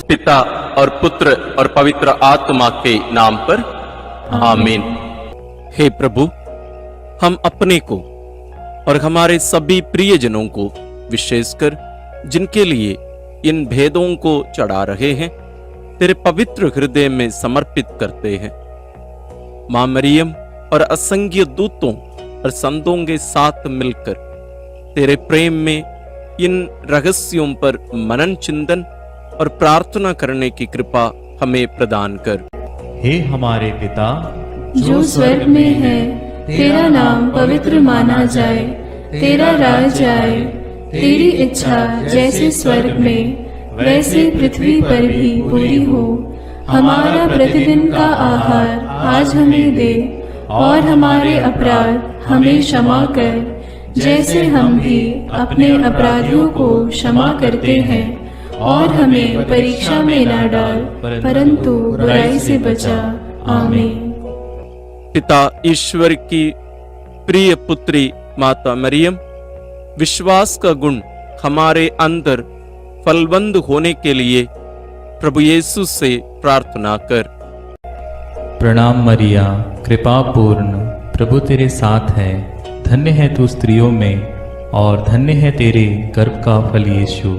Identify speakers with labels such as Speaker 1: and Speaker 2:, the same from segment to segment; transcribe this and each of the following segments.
Speaker 1: पिता और पुत्र और पवित्र आत्मा के नाम पर आमीन। हे प्रभु, हम अपने को और हमारे सभी प्रियजनों को, विशेषकर जिनके लिए इन भेदों को चढ़ा रहे हैं, तेरे पवित्र हृदय में समर्पित करते हैं। मां मरियम और असंख्य दूतों और संतों के साथ मिलकर तेरे प्रेम में इन रहस्यों पर मनन चिंतन और प्रार्थना करने की कृपा हमें प्रदान कर।
Speaker 2: हे हमारे पिता
Speaker 3: जो स्वर्ग में है, तेरा नाम पवित्र माना जाए, तेरा राज आए, तेरी इच्छा जैसे स्वर्ग में वैसे पृथ्वी पर भी पूरी हो। हमारा प्रतिदिन का आहार आज हमें दे, और हमारे अपराध हमें क्षमा कर, जैसे हम भी अपने अपराधियों को क्षमा करते हैं, और हमें परीक्षा में न डाल, परंतु बुराई से बचा। आमीन।
Speaker 1: पिता ईश्वर की प्रिय पुत्री माता मरियम, विश्वास का गुण हमारे अंदर फलवंत होने के लिए प्रभु यीशु से प्रार्थना कर।
Speaker 2: प्रणाम मरिया, कृपा पूर्ण, प्रभु तेरे साथ है। धन्य है तू स्त्रियों में, और धन्य है तेरे गर्भ का फल यीशु।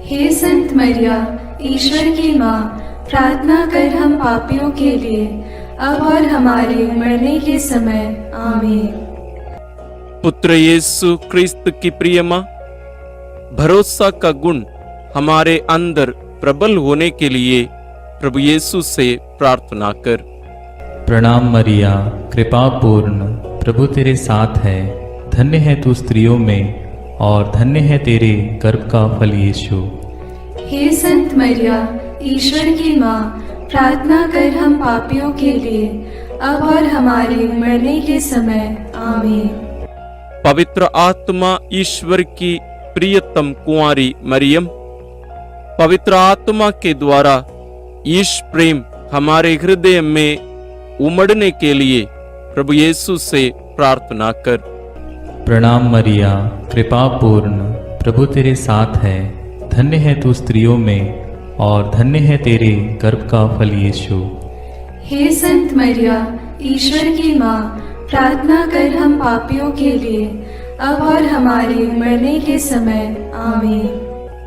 Speaker 3: हे संत मरिया, ईश्वर की माँ, प्रार्थना कर हम पापियों के लिए, अब और हमारे मरने के समय। आमीन।
Speaker 1: पुत्र यीशु क्रिस्त की प्रिय माँ, भरोसा का गुण हमारे अंदर प्रबल होने के लिए प्रभु यीशु से प्रार्थना कर।
Speaker 2: प्रणाम मरिया, कृपा पूर्ण, प्रभु तेरे साथ है। धन्य है तू स्त्रियों में, और धन्य है तेरे गर्भ का फल यीशु।
Speaker 3: हे संत मरिया, ईश्वर की माँ, प्रार्थना कर हम पापियों के लिए, अब और हमारे मरने के समय। आमीन।
Speaker 1: पवित्र आत्मा ईश्वर की प्रियतम कुंवारी मरियम, पवित्र आत्मा के द्वारा ईश प्रेम हमारे हृदय में उमड़ने के लिए प्रभु यीशु से प्रार्थना कर।
Speaker 2: प्रणाम मरिया, कृपा पूर्ण, प्रभु तेरे साथ है। धन्य है तू स्त्रियों में, और धन्य है तेरे गर्भ का फल यीशु।
Speaker 3: हे संत मरिया, ईश्वर की माँ, प्रार्थना कर हम पापियों के लिए, अब और हमारे मरने के समय। आमीन।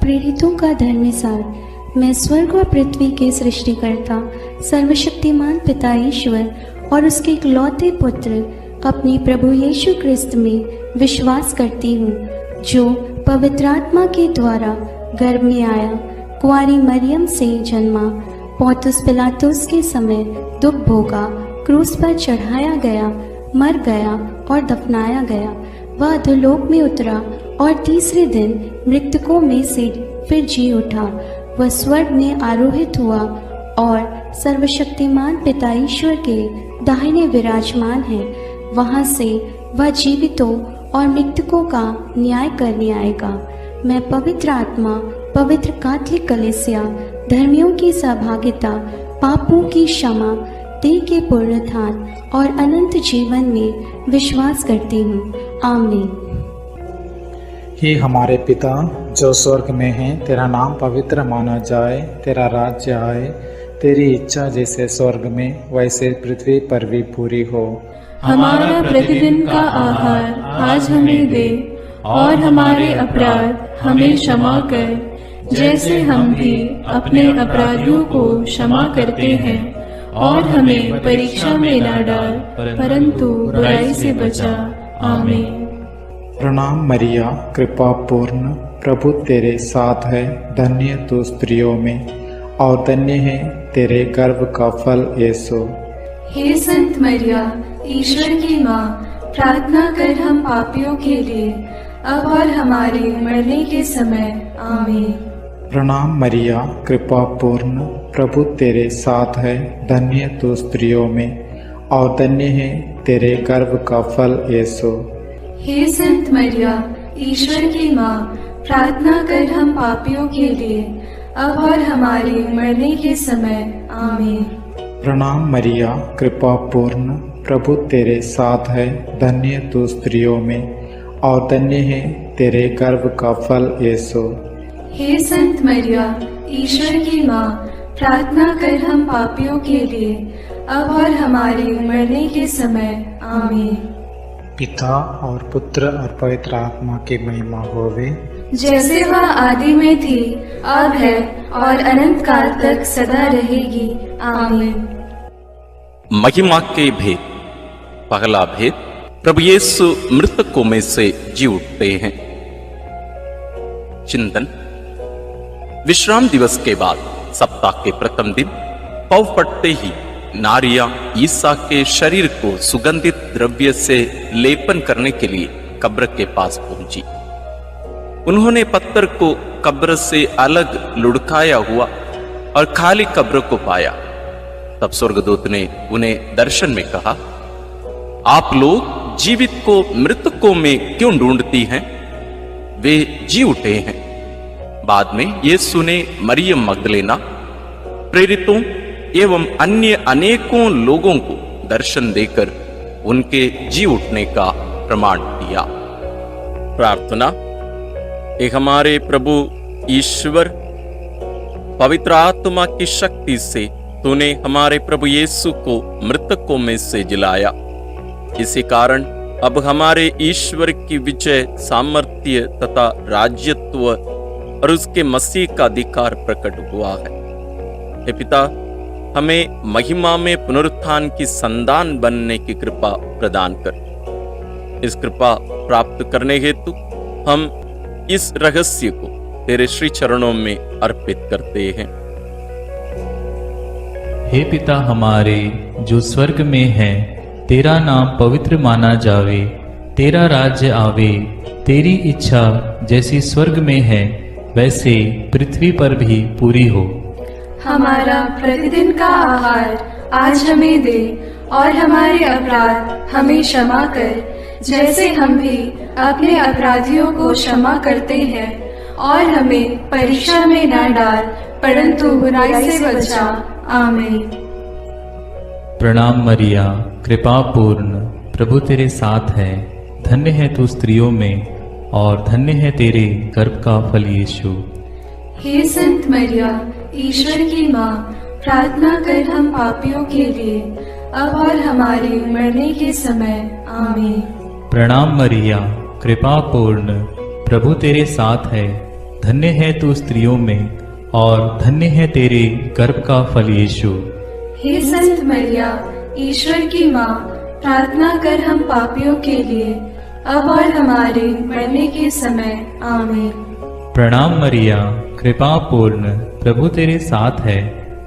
Speaker 4: प्रेरितों का धर्मसार। मैं स्वर्ग और पृथ्वी के सृष्टिकर्ता सर्वशक्तिमान पिता ईश्वर और उसके इकलौते पुत्र अपने प्रभु यीशु क्रिस्त में विश्वास करती हूँ, जो पवित्र आत्मा के द्वारा गर्भ में आया, कुंवारी मरियम से जन्मा, पौंतुस पिलातुस के समय दुख भोगा, क्रूस पर चढ़ाया गया, मर गया और दफनाया गया। वह अधोलोक में उतरा और तीसरे दिन मृतकों में से फिर जी उठा। वह स्वर्ग में आरोहित हुआ और सर्वशक्तिमान पिता ईश्वर के दाहिने विराजमान है। वहां से वह जीवितों और मृतकों का न्याय करने आएगा। मैं पवित्र आत्मा, पवित्र कैथोलिक कलीसिया, धर्मियों की सहभागिता, पापों की क्षमा, देह के पुनरुत्थान और अनंत जीवन में विश्वास करती हूँ। आमीन।
Speaker 5: हे हमारे पिता जो स्वर्ग में है, तेरा नाम पवित्र माना जाए, तेरा राज्य आए, तेरी इच्छा जैसे स्वर्ग में वैसे पृथ्वी पर भी पूरी हो।
Speaker 3: हमारा प्रतिदिन का आहार आज हमें दे, और हमारे अपराध हमें क्षमा कर, जैसे हम भी अपने अपराधियों को क्षमा करते हैं, और हमें परीक्षा में न डाल, परंतु बुराई से बचा। आमीन।
Speaker 5: प्रणाम मरिया, कृपा पूर्ण, प्रभु तेरे साथ है। धन्य तू स्त्रियों में, और धन्य है तेरे गर्भ का फल यीशु।
Speaker 3: हे संत मरिया, ईश्वर की माँ, प्रार्थना कर हम पापियों के लिए, अब और हमारे मरने के समय। आमीन।
Speaker 5: प्रणाम मरिया, कृपा पूर्ण, प्रभु तेरे साथ है। धन्य तू स्त्रियों में, और धन्य है तेरे गर्भ का फल यीशु।
Speaker 3: हे संत मरिया, ईश्वर की माँ, प्रार्थना कर हम पापियों के लिए, अब और हमारे मरने के समय। आमीन।
Speaker 5: प्रणाम मरिया, कृपा पूर्ण, प्रभु तेरे साथ है। धन्य तू स्त्रियों में, और धन्य है तेरे गर्भ का फल यीशु।
Speaker 3: हे संत मरिया, ईश्वर की माँ, प्रार्थना कर हम पापियों के लिए, अब और हमारे मरने के समय। आमीन।
Speaker 5: पिता और पुत्र और पवित्र आत्मा की महिमा होवे,
Speaker 3: जैसे वह आदि में थी, अब है और अनंत काल तक सदा रहेगी। आमीन।
Speaker 1: महिमा के भेद। पहला भेद, प्रभु यीशु मृतकों में से जी उठते हैं। चिंतन। विश्राम दिवस के बाद सप्ताह के प्रथम दिन पौ फटते ही नारियां ईसा के शरीर को सुगंधित द्रव्य से लेपन करने के लिए कब्र के पास पहुंची। उन्होंने पत्थर को कब्र से अलग लुढ़काया हुआ और खाली कब्र को पाया। तब स्वर्गदूत ने उन्हें दर्शन में कहा, आप लोग जीवित को मृतकों में क्यों ढूंढती हैं? वे जी उठे हैं। बाद में यीशु ने मरियम मगदलेना, प्रेरितों एवं अन्य अनेकों लोगों को दर्शन देकर उनके जी उठने का प्रमाण दिया। प्रार्थना। एक हमारे प्रभु ईश्वर, पवित्र आत्मा की शक्ति से तूने हमारे प्रभु यीशु को मृतकों में से जिलाया। इसी कारण अब हमारे ईश्वर की विजय, सामर्थ्य तथा राज्यत्व और उसके मसीह का अधिकार प्रकट हुआ है। हे पिता, हमें महिमा में पुनरुत्थान की संतान बनने की कृपा प्रदान कर। इस कृपा प्राप्त करने हेतु हम इस रहस्य को तेरे श्री चरणों में अर्पित करते हैं।
Speaker 2: हे पिता हमारे जो स्वर्ग में है, तेरा नाम पवित्र माना जावे, तेरा राज्य आवे, तेरी इच्छा जैसी स्वर्ग में है वैसे पृथ्वी पर भी पूरी हो।
Speaker 3: हमारा प्रतिदिन का आहार आज हमें दे, और हमारे अपराध हमें क्षमा कर, जैसे हम भी अपने अपराधियों को क्षमा करते हैं, और हमें परीक्षा में न डाल, परंतु बुराई से बचा। आमीन।
Speaker 2: प्रणाम मरिया, कृपा पूर्ण, प्रभु तेरे साथ है। धन्य है तू स्त्रियों में और धन्य है तेरे गर्भ का फल यीशु।
Speaker 3: हे संत मरिया, ईश्वर की माँ, प्रार्थना कर हम पापियों के लिए, अब और हमारे मरने के समय। आमीन।
Speaker 2: प्रणाम मरिया, कृपा पूर्ण, प्रभु तेरे साथ है। धन्य है तू स्त्रियों में और धन्य है तेरे गर्भ का फल यीशु।
Speaker 3: हे संत मरिया, ईश्वर की माँ, प्रार्थना कर हम पापियों के लिए, अब और हमारे मरने के समय। आमीन।
Speaker 2: प्रणाम मरिया, कृपा पूर्ण, प्रभु तेरे साथ है।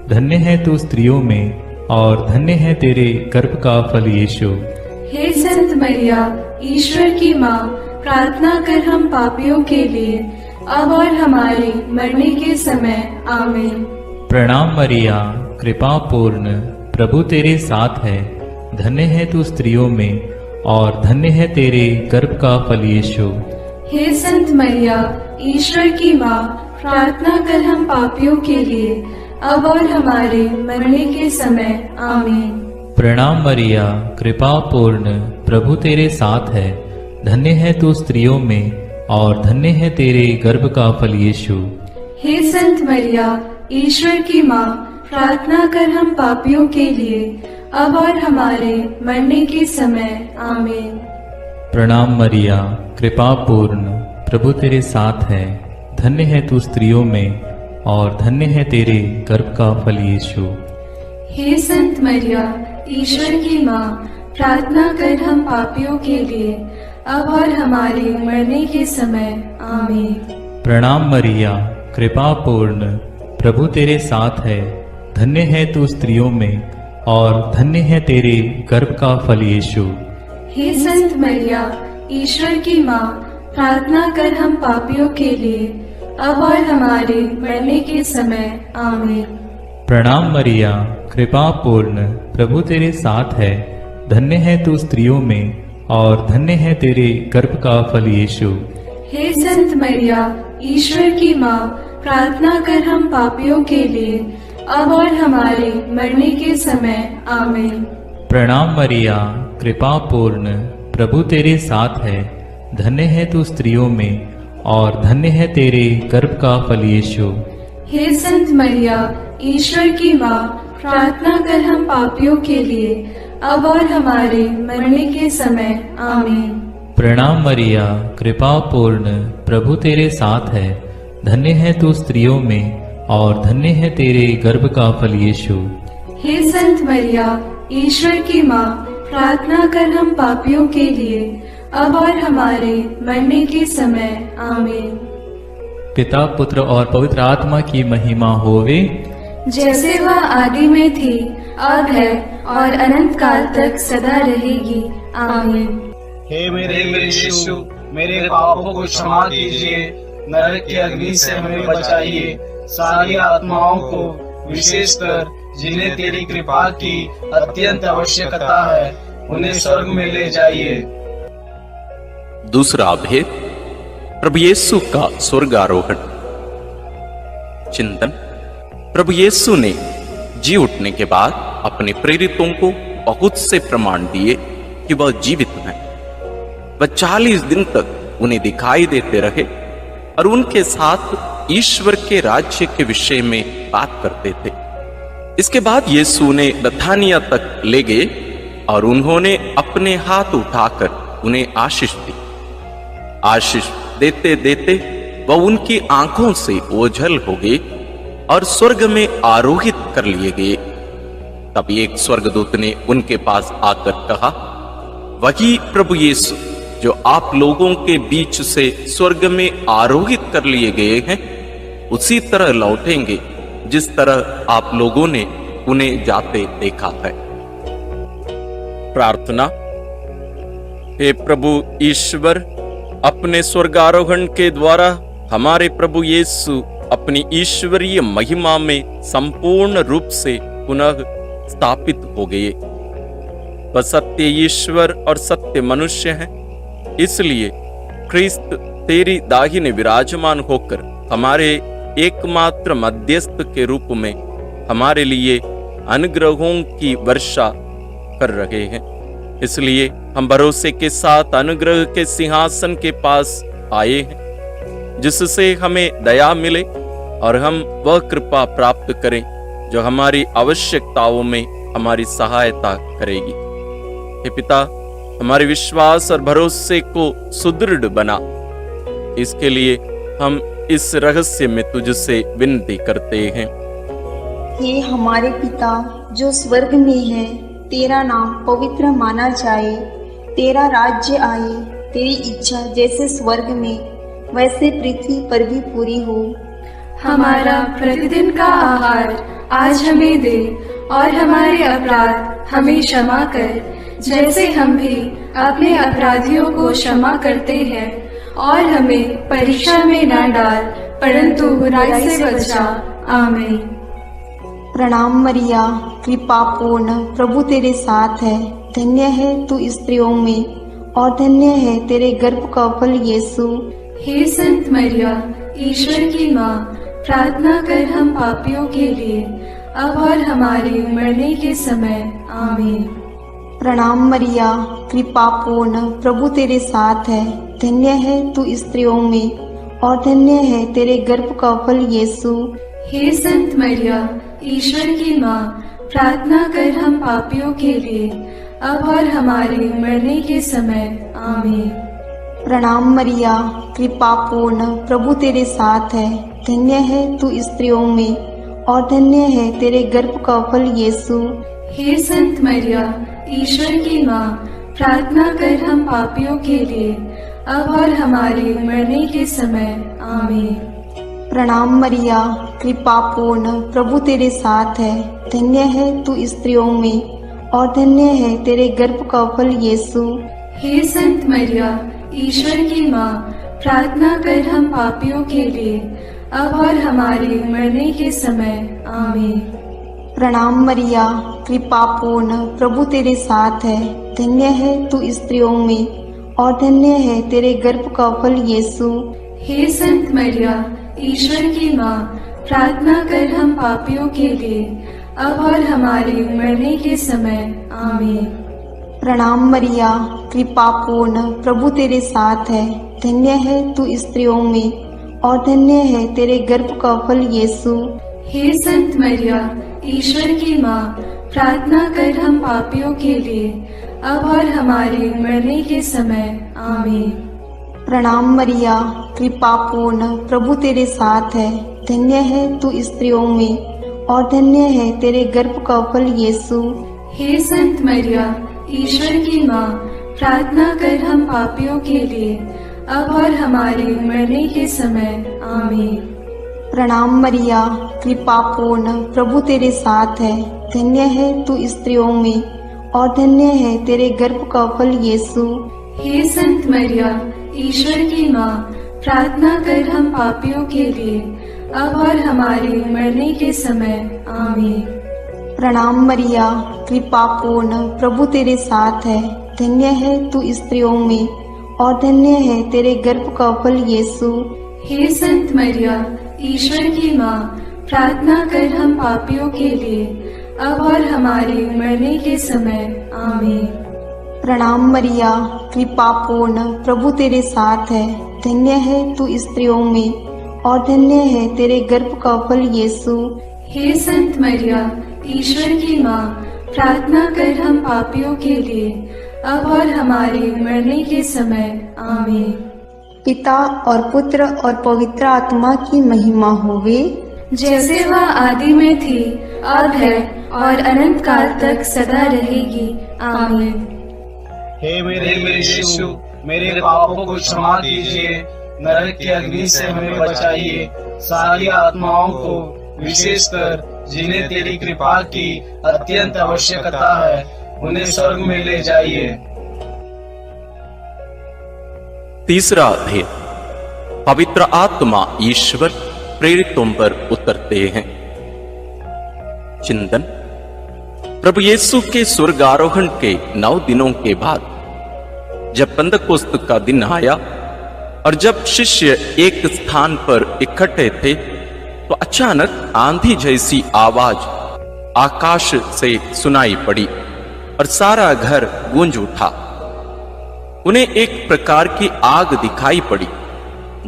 Speaker 2: धन्य है तू स्त्रियों में और धन्य है तेरे गर्भ का फल यीशु।
Speaker 3: हे संत मरिया, ईश्वर की माँ, प्रार्थना कर हम पापियों के लिए, अब और हमारे मरने के समय। आमीन।
Speaker 2: प्रणाम मरिया, कृपा पूर्ण, प्रभु तेरे साथ है। धन्य है तू स्त्रियों में और धन्य है तेरे गर्भ का फल यीशु।
Speaker 3: हे संत मरिया, ईश्वर की माँ, प्रार्थना कर हम पापियों के लिए, अब और हमारे मरने के समय। आमीन।
Speaker 2: प्रणाम मरिया, कृपा पूर्ण, प्रभु तेरे साथ है। धन्य है तू स्त्रियों में और धन्य है तेरे गर्भ का फल यीशु।
Speaker 3: हे संत मरिया, ईश्वर की माँ, प्रार्थना कर हम पापियों के लिए, अब और हमारे मरने के समय। आमीन।
Speaker 2: प्रणाम मरिया, कृपा पूर्ण, प्रभु तेरे साथ है। धन्य है तू स्त्रियों में और धन्य है तेरे गर्भ का फल यीशु।
Speaker 3: हे संत मरिया, ईश्वर की माँ, प्रार्थना कर हम पापियों के लिए, अब और हमारे मरने के समय। आमीन।
Speaker 2: प्रणाम मरिया, कृपा पूर्ण, प्रभु तेरे साथ है। धन्य है तू स्त्रियों में और धन्य है तेरे गर्भ का फल यीशु।
Speaker 3: हे संत मरिया, ईश्वर की माँ, प्रार्थना कर हम पापियों के लिए, अब और हमारे मरने के समय। आमीन।
Speaker 2: प्रणाम मरिया, कृपा पूर्ण, प्रभु तेरे साथ है। धन्य है तू स्त्रियों में और धन्य है तेरे गर्भ का फल यीशु।
Speaker 3: हे संत मरिया, ईश्वर की माँ, प्रार्थना कर हम पापियों के लिए, अब और हमारे मरने के समय। आमीन।
Speaker 2: प्रणाम मरिया, कृपा पूर्ण, प्रभु तेरे साथ है। धन्य है तू स्त्रियों में और धन्य है तेरे गर्भ का फल यीशु।
Speaker 3: हे संत मरिया, ईश्वर की माँ, प्रार्थना कर हम पापियों के लिए, अब और हमारे मरने के समय। आमीन।
Speaker 2: प्रणाम मरिया, कृपा पूर्ण, प्रभु तेरे साथ है। धन्य है तू स्त्रियों में और धन्य है तेरे गर्भ का फल यीशु।
Speaker 3: हे संत मरिया, ईश्वर की माँ, प्रार्थना कर हम पापियों के लिए, अब और हमारे मरने के समय। आमीन।
Speaker 2: पिता, पुत्र और पवित्र आत्मा की महिमा होवे,
Speaker 3: जैसे वह आदि में थी, अब है और अनंत काल तक सदा रहेगी। आमीन।
Speaker 6: हे मेरे यीशु, मेरे पापों को क्षमा कीजिए, नरक की अग्नि से हमें बचाइए, सारी आत्माओं को, विशेषकर जिन्हें तेरी कृपा की अत्यंत आवश्यकता है, उन्हें स्वर्ग में ले जाइए।
Speaker 1: दूसरा भेद, प्रभु यीशु का स्वर्गारोहण। चिंतन। प्रभु यीशु ने जी उठने के बाद अपने प्रेरितों को बहुत से प्रमाण दिए कि वह जीवित हैं। वह 40 दिन तक उन्हें दिखाई देते रहे और उनके साथ ईश्वर के राज्य के विषय में बात करते थे। इसके बाद यीशु उन्हें बथानिया तक ले गए और उन्होंने अपने हाथ उठाकर उन्हें आशीष दी। आशीष देते देते वह उनकी आंखों से ओझल हो गए और स्वर्ग में आरोहित कर लिए गए। तब एक स्वर्गदूत ने उनके पास आकर कहा, वही प्रभु यीशु जो आप लोगों के बीच से स्वर्ग में आरोहित कर लिए गए हैं, उसी तरह लौटेंगे जिस तरह आप लोगों ने उन्हें जाते देखा है। प्रार्थना। हे प्रभु ईश्वर, अपने स्वर्गारोहण के द्वारा हमारे प्रभु यीशु अपनी ईश्वरीय महिमा में संपूर्ण रूप से पुनः स्थापित हो गए। वह सत्य ईश्वर और सत्य मनुष्य हैं। इसलिए ख्रिस्त तेरी दाहिने विराजमान होकर हमारे एकमात्र मध्यस्थ के रूप में हमारे लिए अनुग्रहों की वर्षा कर रहे हैं। इसलिए हम भरोसे के साथ अनुग्रह के सिंहासन के पास आए हैं, जिससे हमें दया मिले और हम वह कृपा प्राप्त करें जो हमारी आवश्यकताओं में हमारी सहायता करेगी। हे पिता, हमारे विश्वास और भरोसे को सुदृढ़ बना। इसके लिए हम इस रहस्य में तुझसे विनती करते हैं।
Speaker 7: हे हमारे पिता जो स्वर्ग में है, तेरा नाम पवित्र माना जाए, तेरा राज्य आए, तेरी इच्छा जैसे स्वर्ग में वैसे पृथ्वी पर भी पूरी हो।
Speaker 3: हमारा प्रतिदिन का आहार आज हमें दे और हमारे अपराध हमें क्षमा कर, जैसे हम भी अपने अपराधियों को क्षमा करते हैं, और हमें परीक्षा में न डाल, परंतु बुराई से बचा। आमीन।
Speaker 7: प्रणाम मरिया, कृपा पूर्ण, प्रभु तेरे साथ है। धन्य है तू स्त्रियों में और धन्य है तेरे गर्भ का फल यीशु।
Speaker 3: हे संत मरिया, ईश्वर की माँ, प्रार्थना कर हम पापियों के लिए, अब और हमारे मरने के समय। आमीन।
Speaker 7: प्रणाम मरिया, कृपा पूर्ण, प्रभु तेरे साथ है। धन्य है तू स्त्रियों में और धन्य है तेरे गर्भ का फल यीशु।
Speaker 3: हे संत मरिया, ईश्वर की माँ, प्रार्थना कर हम पापियों के लिए, अब और हमारे मरने के समय। आमीन।
Speaker 7: प्रणाम मरिया, कृपा पूर्ण, प्रभु तेरे साथ है। धन्य है तू स्त्रियों में और धन्य है तेरे गर्भ का फल यीशु।
Speaker 3: हे संत मरिया, ईश्वर की माँ, प्रार्थना कर हम पापियों के लिए, अब और हमारे मरने के समय। आमीन।
Speaker 7: प्रणाम मरिया, कृपा पूर्ण, प्रभु तेरे साथ है। धन्य है तू स्त्रियों में और धन्य है तेरे गर्भ का फल यीशु।
Speaker 3: हे संत मरिया, ईश्वर की माँ, प्रार्थना कर हम पापियों के लिए, अब और हमारे मरने के समय। आमीन।
Speaker 7: प्रणाम मरिया, कृपा पूर्ण, प्रभु तेरे साथ है। धन्य है तू स्त्रियों में और धन्य है तेरे गर्भ का फल यीशु।
Speaker 3: हे संत मरिया, ईश्वर की माँ, प्रार्थना कर हम पापियों के लिए, अब और हमारे मरने के समय। आमीन।
Speaker 7: प्रणाम मरिया, कृपा पूर्ण, प्रभु तेरे साथ है। धन्य है तू स्त्रियों में और धन्य है तेरे गर्भ का फल यीशु।
Speaker 3: हे संत मरिया, ईश्वर की माँ, प्रार्थना कर हम पापियों के लिए, अब और हमारे मरने के समय। आमीन।
Speaker 7: प्रणाम मरिया, कृपा पूर्ण, प्रभु तेरे साथ है। धन्य है तू स्त्रियों में और धन्य है तेरे गर्भ का फल यीशु।
Speaker 3: हे संत मरिया, ईश्वर की माँ, प्रार्थना कर हम पापियों के लिए, अब और हमारे मरने के समय। आमीन।
Speaker 7: प्रणाम मरिया, कृपा पूर्ण, प्रभु तेरे साथ है। धन्य है तू स्त्रियों में और धन्य है तेरे गर्भ का फल यीशु।
Speaker 3: हे संत मरिया, ईश्वर की माँ, प्रार्थना कर हम पापियों के लिए, अब और हमारे मरने के समय। आमीन।
Speaker 7: प्रणाम मरिया, कृपा पूर्ण, प्रभु तेरे साथ है। धन्य है तू स्त्रियों में और धन्य है तेरे गर्भ का फल यीशु।
Speaker 3: हे संत मरिया, ईश्वर की माँ, प्रार्थना कर हम पापियों के लिए, अब और हमारे मरने के समय। आमीन।
Speaker 7: प्रणाम मरिया, कृपा पूर्ण, प्रभु तेरे साथ है। धन्य है तू स्त्रियों में और धन्य है तेरे गर्भ का फल यीशु।
Speaker 3: हे संत मरिया, ईश्वर की माँ, प्रार्थना कर हम पापियों के लिए, अब और हमारे मरने के समय। आमीन।
Speaker 7: पिता और पुत्र और पवित्र आत्मा की महिमा होवे,
Speaker 3: जैसे वह आदि में थी, अब है और अनंत काल तक सदा रहेगी। आमीन।
Speaker 6: हे मेरे यीशु, मेरे पापों को क्षमा कीजिए, नरक की अग्नि से हमें बचाइए, सारी आत्माओं को, विशेषकर जिन्हें तेरी कृपा की अत्यंत आवश्यकता है, उन्हें स्वर्ग में ले जाइए।
Speaker 1: तीसरा अध्याय, पवित्र आत्मा ईश्वर प्रेरितों पर उतरते हैं। चिंतन। प्रभु यीशु के स्वर्गारोहण के 9 दिनों के बाद जब पेंतकोस्त का दिन आया और जब शिष्य एक स्थान पर इकट्ठे थे, तो अचानक आंधी जैसी आवाज आकाश से सुनाई पड़ी और सारा घर गूंज उठा। उन्हें एक प्रकार की आग दिखाई पड़ी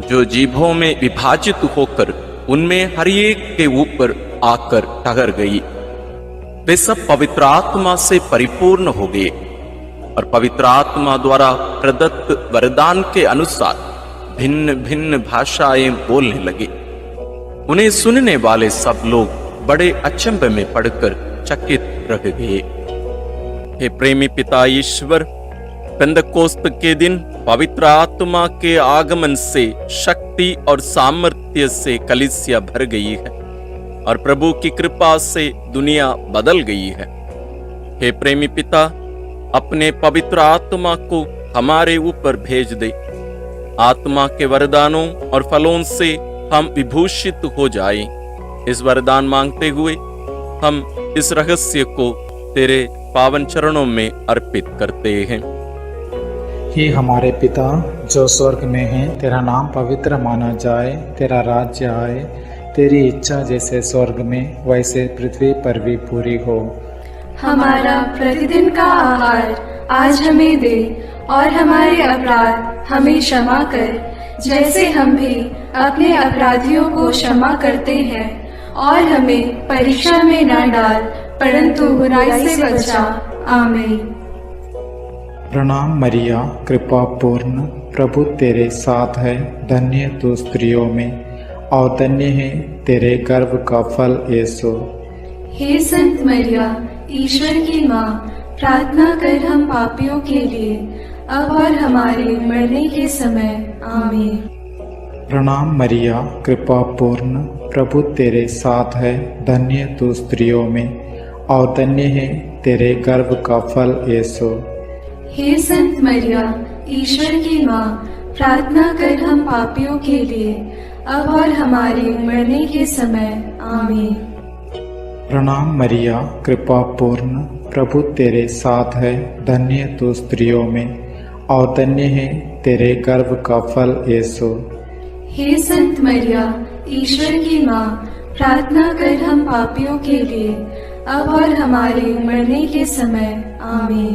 Speaker 1: जो जीभों में विभाजित होकर उनमें हर एक के ऊपर आकर ठहर गई। वे सब पवित्र आत्मा से परिपूर्ण हो गए और पवित्र आत्मा द्वारा प्रदत्त वरदान के अनुसार भिन्न भिन्न भाषाएं बोलने लगे। उन्हें सुनने वाले सब लोग बड़े अचंभे में पड़कर चकित रह गए। हे प्रेमी पिता ईश्वर, पेंतकोस्त के दिन पवित्र आत्मा के आगमन से शक्ति और सामर्थ्य से कलीसिया भर गई है और प्रभु की कृपा से दुनिया बदल गई है। हे प्रेमी पिता, अपने पवित्र आत्मा को हमारे ऊपर भेज दे। आत्मा के वरदानों और फलों से हम विभूषित हो जाएं। इस वरदान मांगते हुए हम इस रहस्य को तेरे पावन चरणों में अर्पित करते हैं।
Speaker 5: हे हमारे पिता जो स्वर्ग में है, तेरा नाम पवित्र माना जाए, तेरा राज्य आए, तेरी इच्छा जैसे स्वर्ग में वैसे पृथ्वी पर भी पूरी हो।
Speaker 3: हमारा प्रतिदिन का आहार आज हमें दे और हमारे अपराध हमें क्षमा कर, जैसे हम भी अपने अपराधियों को क्षमा करते हैं, और हमें परीक्षा में न डाल, परंतु बुराई से बचा। आमीन।
Speaker 5: प्रणाम मरिया, कृपा पूर्ण, प्रभु तेरे साथ है। धन्य तू स्त्रियों में और धन्य है तेरे गर्भ का फल यीशु।
Speaker 3: हे संत मरिया, ईश्वर की माँ, प्रार्थना कर हम पापियों के लिए, अब और हमारे मरने के समय। आमीन।
Speaker 5: प्रणाम मरिया, कृपा पूर्ण, प्रभु तेरे साथ है। धन्य तू स्त्रियों में और धन्य है तेरे गर्भ का फल यीशु।
Speaker 3: हे संत मरिया, ईश्वर की माँ, प्रार्थना कर हम पापियों के लिए, अब और हमारे मरने के समय। आमीन।
Speaker 5: प्रणाम मरिया, कृपा पूर्ण, प्रभु तेरे साथ है। धन्य तू स्त्रियों में और धन्य है तेरे गर्भ का फल यीशु।
Speaker 3: हे संत मरिया, ईश्वर की माँ, प्रार्थना कर हम पापियों के लिए, अब और हमारे मरने के समय। आमीन।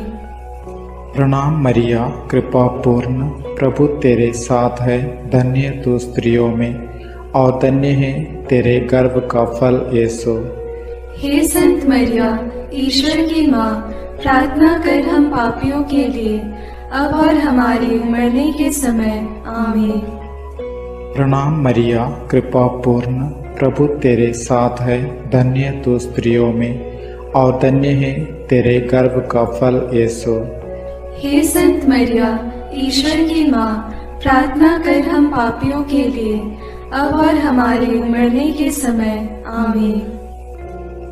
Speaker 5: प्रणाम मरिया, कृपा पूर्ण, प्रभु तेरे साथ है। धन्य तू स्त्रियों में और धन्य है तेरे गर्भ का फल यीशु।
Speaker 3: हे संत मरिया, ईश्वर की माँ, प्रार्थना कर हम पापियों के लिए, अब और हमारे मरने के समय। आमीन।
Speaker 5: प्रणाम मरिया, कृपा पूर्ण, प्रभु तेरे साथ है, धन्य तू स्त्रियों में और धन्य है तेरे गर्भ का फल यीशु।
Speaker 3: हे संत मरिया, ईश्वर की माँ, प्रार्थना कर हम पापियों के लिए, अब और हमारे मरने के समय। आमीन।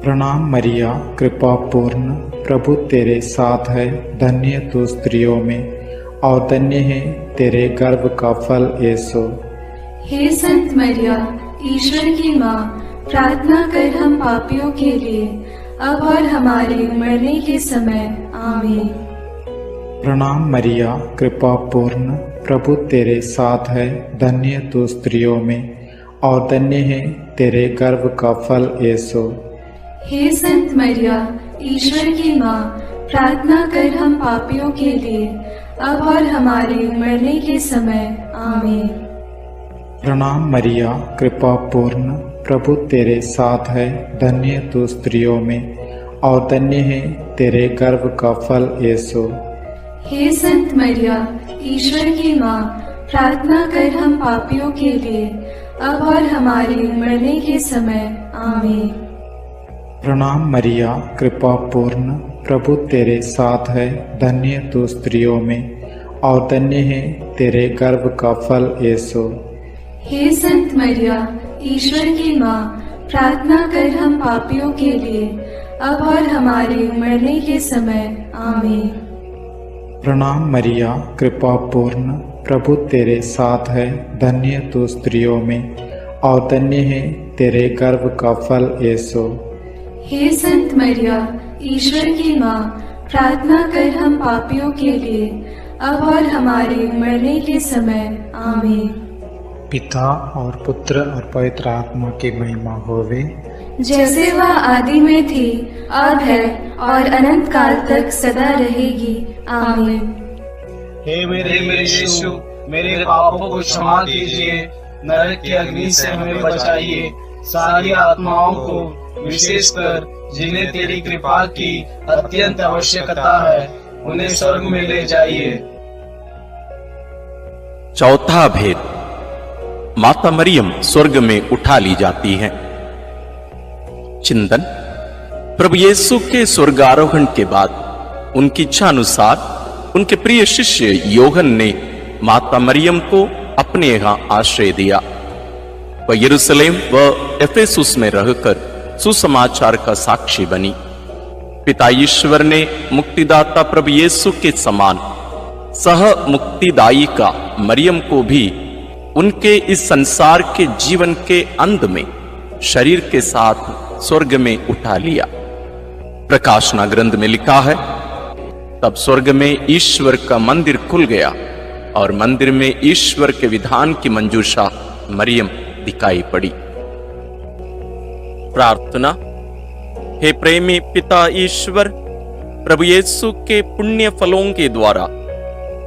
Speaker 5: प्रणाम मरिया, कृपा पूर्ण, प्रभु तेरे साथ है, धन्य तू स्त्रियों में और धन्य है तेरे गर्भ का फल यीशु।
Speaker 3: हे संत मरिया, ईश्वर की माँ, प्रार्थना कर हम पापियों के लिए, अब और हमारे मरने के समय। आमीन।
Speaker 5: प्रणाम मरिया, कृपा पूर्ण, प्रभु तेरे साथ है, धन्य तू स्त्रियों में और धन्य है तेरे गर्भ का फल यीशु।
Speaker 3: हे संत मरिया, ईश्वर की माँ, प्रार्थना कर हम पापियों के लिए, अब और हमारे मरने के समय। आमीन।
Speaker 5: प्रणाम मरिया, कृपा पूर्ण, प्रभु तेरे साथ है, धन्य तू स्त्रियों में और धन्य है तेरे गर्भ का फल यीशु।
Speaker 3: हे संत मरिया, ईश्वर की माँ, प्रार्थना कर हम पापियों के लिए, अब और हमारे मरने के समय। आमीन।
Speaker 5: प्रणाम मरिया, कृपा पूर्ण, प्रभु तेरे साथ है, धन्य तू स्त्रियों में और धन्य है तेरे गर्भ का फल यीशु।
Speaker 3: हे संत मरिया, ईश्वर की माँ, प्रार्थना कर हम पापियों के लिए, अब और हमारे मरने के समय। आमीन।
Speaker 5: प्रणाम मरिया, कृपा पूर्ण, प्रभु तेरे साथ है, धन्य तू स्त्रियों में और धन्य है तेरे गर्भ का फल यीशु।
Speaker 3: हे संत मरिया, ईश्वर की माँ, प्रार्थना कर हम पापियों के लिए, अब और हमारे मरने के समय। आमीन।
Speaker 5: पिता और पुत्र और पवित्र आत्मा की महिमा होवे,
Speaker 3: जैसे वह आदि में थी, अब है और अनंत काल तक सदा रहेगी। आमीन।
Speaker 6: हे मेरे यीशु, मेरे पापों को क्षमा कीजिए, नरक की अग्नि से हमें बचाइए, सारी आत्माओं को, विशेषकर जिन्हें तेरी कृपा की अत्यंत आवश्यकता है, उन्हें स्वर्ग में ले जाइए।
Speaker 1: चौथा भेद, माता मरियम स्वर्ग में उठा ली जाती हैं। चिंतन। प्रभु यीशु के स्वर्गारोहण के बाद उनकी इच्छा अनुसार उनके प्रिय शिष्य योहन ने माता मरियम को अपने यहां आश्रय दिया। वह यरूशलेम व एफेसुस में रहकर सुसमाचार का साक्षी बनी। पिता ईश्वर ने मुक्तिदाता प्रभु यीशु के समान सह मुक्तिदायिका मरियम को भी उनके इस संसार के जीवन के अंत में शरीर के साथ स्वर्ग में उठा लिया। प्रकाशना ग्रंथ में लिखा है, तब स्वर्ग में ईश्वर का मंदिर खुल गया और मंदिर में ईश्वर के विधान की मंजूषा मरियम दिखाई पड़ी। प्रार्थना। हे प्रेमी पिता ईश्वर, प्रभु यीशु के पुण्य फलों के द्वारा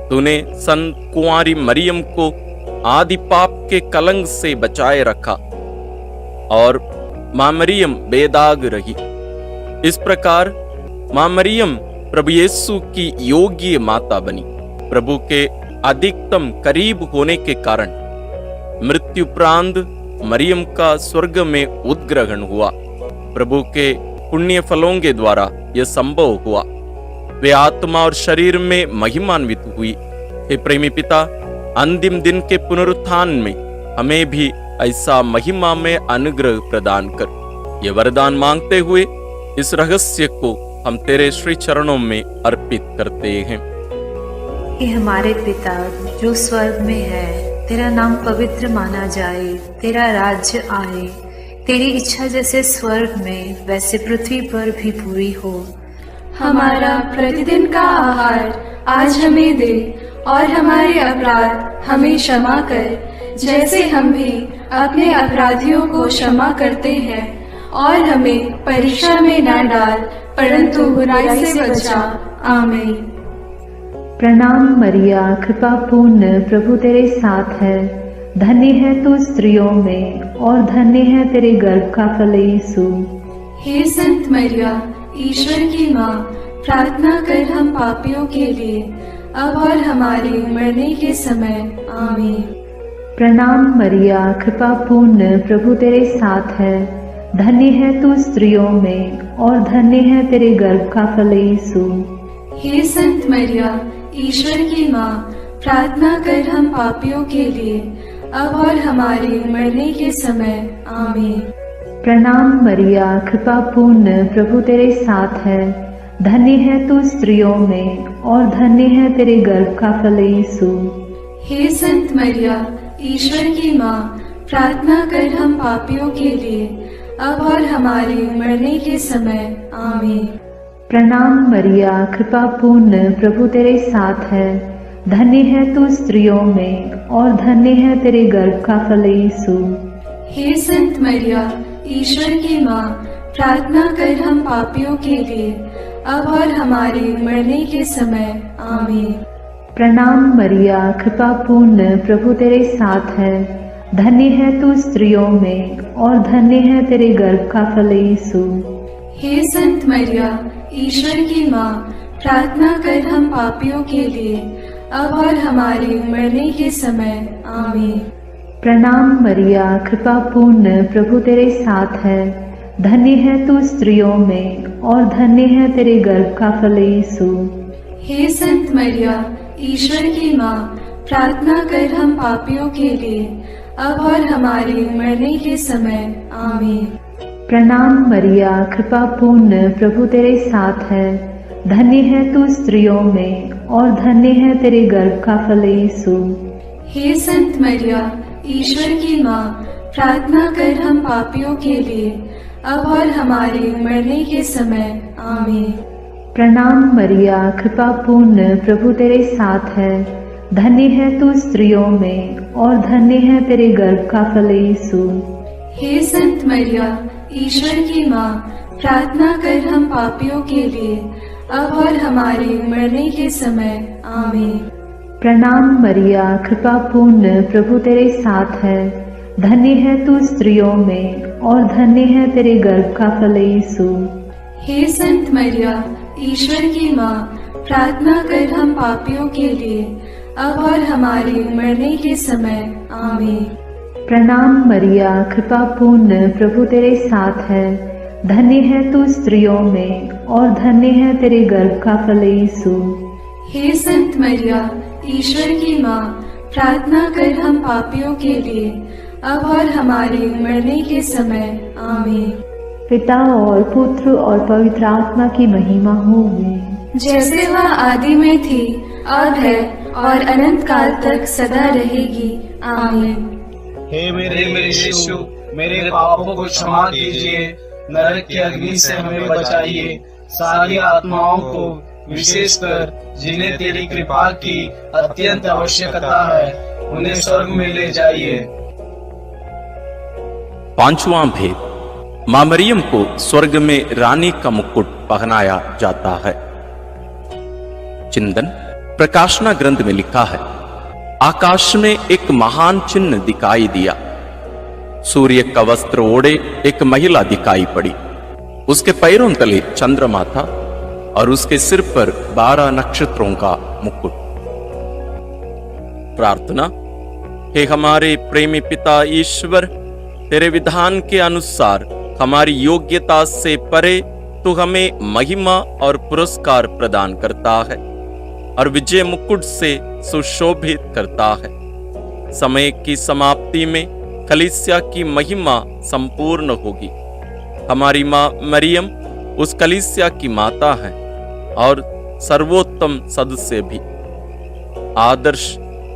Speaker 1: तूने संत कुंवारी मरियम को आदि पाप के कलंक से बचाए रखा और मां मरियम बेदाग रही। इस प्रकार मां मरियम प्रभु यीशु की योग्य माता बनी। प्रभु के अधिकतम करीब होने के कारण मृत्युपरांत मरियम का स्वर्ग में उद्ग्रहण हुआ। प्रभु के पुण्य फलों के द्वारा यह संभव हुआ। वे आत्मा और शरीर में महिमान्वित हुई। हे प्रेमी पिता, अंतिम दिन के पुनरुत्थान में हमें भी ऐसा महिमा में अनुग्रह प्रदान कर। ये वरदान मांगते हुए इस रहस्य को हम तेरे श्री चरणों में अर्पित करते हैं।
Speaker 8: हे हमारे पिता जो स्वर्ग में है, तेरा नाम पवित्र माना जाए, तेरा राज्य आए, तेरी इच्छा जैसे स्वर्ग में वैसे पृथ्वी पर भी पूरी हो।
Speaker 3: हमारा प्रतिदिन का आहार आज हमें दे और हमारे अपराध हमें क्षमा कर, जैसे हम भी अपने अपराधियों को क्षमा करते हैं, और हमें परीक्षा में न डाल परंतु बुराई से बचा। आमीन।
Speaker 9: प्रणाम मरिया, कृपा पूर्ण, प्रभु तेरे साथ है, धन्य है तू स्त्रियों में और धन्य है तेरे गर्भ का फल यीशु।
Speaker 3: हे संत मरिया, ईश्वर की माँ, प्रार्थना कर हम पापियों के लिए, अब और हमारे मरने के समय। आमीन।
Speaker 9: प्रणाम मरिया, कृपा पूर्ण, प्रभु तेरे साथ है। धन्य है तू स्त्रियों में और धन्य है तेरे गर्भ का फल यीशु।
Speaker 3: हे संत मरिया, ईश्वर की माँ, प्रार्थना कर हम पापियों के लिए, अब और हमारे मरने के समय। आमीन।
Speaker 9: प्रणाम मरिया, कृपा पूर्ण, प्रभु तेरे साथ है। धन्य है तू स्त्रियों में और धन्य है तेरे गर्भ का फल यीशु।
Speaker 3: हे संत मरिया, ईश्वर की माँ, प्रार्थना कर हम पापियों के लिए, अब और हमारे मरने के समय। आमीन।
Speaker 9: प्रणाम मरिया, कृपा पूर्ण, प्रभु तेरे साथ है। धन्य है तू स्त्रियों में और धन्य है तेरे गर्भ का फल यीशु।
Speaker 3: हे संत मरिया, ईश्वर की माँ, प्रार्थना कर हम पापियों के लिए, अब और हमारे मरने के समय। आमीन।
Speaker 9: प्रणाम मरिया, कृपा पूर्ण, प्रभु तेरे साथ है। धन्य है तू स्त्रियों में और धन्य है तेरे गर्भ का फल यीशु।
Speaker 3: हे संत मरिया, ईश्वर की माँ, प्रार्थना कर हम पापियों के लिए, अब और हमारे मरने के समय। आमीन।
Speaker 9: प्रणाम मरिया, कृपा पूर्ण, प्रभु तेरे साथ है। धन्य है तू स्त्रियों में और धन्य है तेरे गर्भ का फल यीशु।
Speaker 3: हे संत मरिया, ईश्वर की माँ, प्रार्थना कर हम पापियों के लिए, अब और हमारे मरने के समय। आमीन।
Speaker 9: प्रणाम मरिया, कृपा पूर्ण, प्रभु तेरे साथ है। धन्य है तू स्त्रियों में और धन्य है तेरे गर्भ का फल यीशु।
Speaker 3: हे संत मरिया, ईश्वर की माँ, प्रार्थना कर हम पापियों के लिए, अब और हमारे मरने के समय। आमीन।
Speaker 9: प्रणाम मरिया, कृपा पूर्ण, प्रभु तेरे साथ है। धन्य है तू स्त्रियों में और धन्य है तेरे गर्भ का फल यीशु।
Speaker 3: हे संत मरिया, ईश्वर की माँ, प्रार्थना कर हम पापियों के लिए, अब और हमारे मरने के समय। आमीन।
Speaker 9: प्रणाम मरिया, कृपा पूर्ण, प्रभु तेरे साथ है। धन्य है तू स्त्रियों में और धन्य है तेरे गर्भ का फल यीशु।
Speaker 3: हे संत मरिया, ईश्वर की माँ, प्रार्थना कर हम पापियों के लिए, अब और हमारे मरने के समय। आमीन।
Speaker 9: प्रणाम मरिया, कृपा पूर्ण, प्रभु तेरे साथ है। धन्य है तू स्त्रियों में और धन्य है तेरे गर्भ का फल यीशु।
Speaker 3: हे संत मरिया, ईश्वर की माँ, प्रार्थना कर हम पापियों के लिए, अब और हमारे मरने के समय। आमीन।
Speaker 9: पिता और पुत्र और पवित्र आत्मा की महिमा होगी,
Speaker 3: जैसे वह आदि में थी, अब है और अनंत काल तक सदा रहेगी। आमीन।
Speaker 6: हे मेरे यीशु, मेरे पापों को क्षमा कीजिए, नरक की अग्नि से हमें बचाइए, सारी आत्माओं को, विशेषकर जिन्हें तेरी कृपा की अत्यंत आवश्यकता है, उन्हें स्वर्ग में ले जाइए।
Speaker 1: पांचवां भेद, मां मरियम को स्वर्ग में रानी का मुकुट पहनाया जाता है। चिंतन प्रकाशना ग्रंथ में लिखा है, आकाश में एक महान चिन्ह दिखाई दिया। सूर्य का वस्त्र ओढ़े एक महिला दिखाई पड़ी। उसके पैरों तले चंद्रमा था और उसके सिर पर 12 नक्षत्रों का मुकुट। प्रार्थना। हे हमारे प्रेमी पिता ईश्वर, तेरे विधान के अनुसार हमारी योग्यता से परे तू हमें महिमा और पुरस्कार प्रदान करता है और विजय मुकुट से सुशोभित करता है। समय की समाप्ति में कलीसिया की महिमा संपूर्ण होगी। हमारी माँ मरियम उस कलीसिया की माता है और सर्वोत्तम सदस्य भी। आदर्श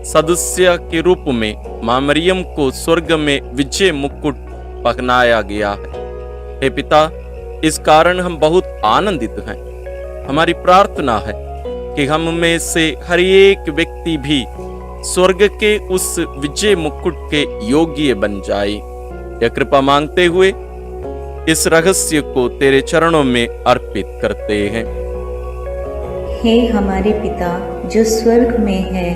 Speaker 1: सदस्य के रूप में मां मरियम को स्वर्ग में विजय मुकुट पहनाया गया है। हे पिता, इस कारण हम बहुत आनंदित हैं। हमारी प्रार्थना है कि हम में से हर एक व्यक्ति भी स्वर्ग के उस विजय मुकुट के योग्य बन जाए। यह कृपा मांगते हुए इस रहस्य को तेरे चरणों में अर्पित करते हैं।
Speaker 10: हे हमारे पिता जो स्वर्ग में है,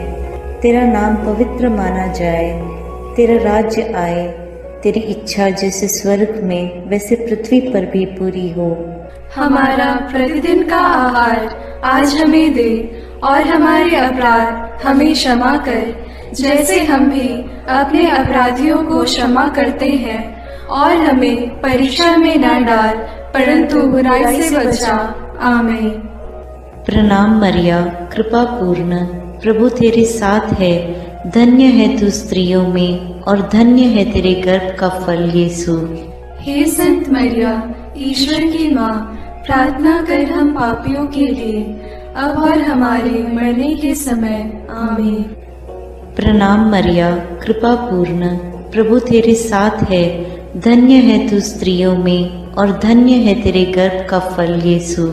Speaker 10: तेरा नाम पवित्र माना जाए, तेरा राज्य आए, तेरी इच्छा जैसे स्वर्ग में वैसे पृथ्वी पर भी पूरी हो।
Speaker 3: हमारा प्रतिदिन का आहार आज हमें दे, और हमारे अपराध हमें क्षमा कर, जैसे हम भी अपने अपराधियों को क्षमा करते हैं, और हमें परीक्षा में न डाल, परंतु बुराई से बचा। आमीन।
Speaker 10: प्रणाम मरिया, कृपा पूर्ण, प्रभु तेरे साथ है। धन्य है तू स्त्रियों में, और धन्य है तेरे गर्भ का फल यीशु।
Speaker 3: हे संत मरिया, ईश्वर की माँ, प्रार्थना कर हम पापियों के लिए, अब और हमारे मरने के समय। आमीन।
Speaker 10: प्रणाम मरिया, कृपा पूर्ण, प्रभु तेरे साथ है। धन्य है तू स्त्रियों में, और धन्य है तेरे गर्भ का फल यीशु।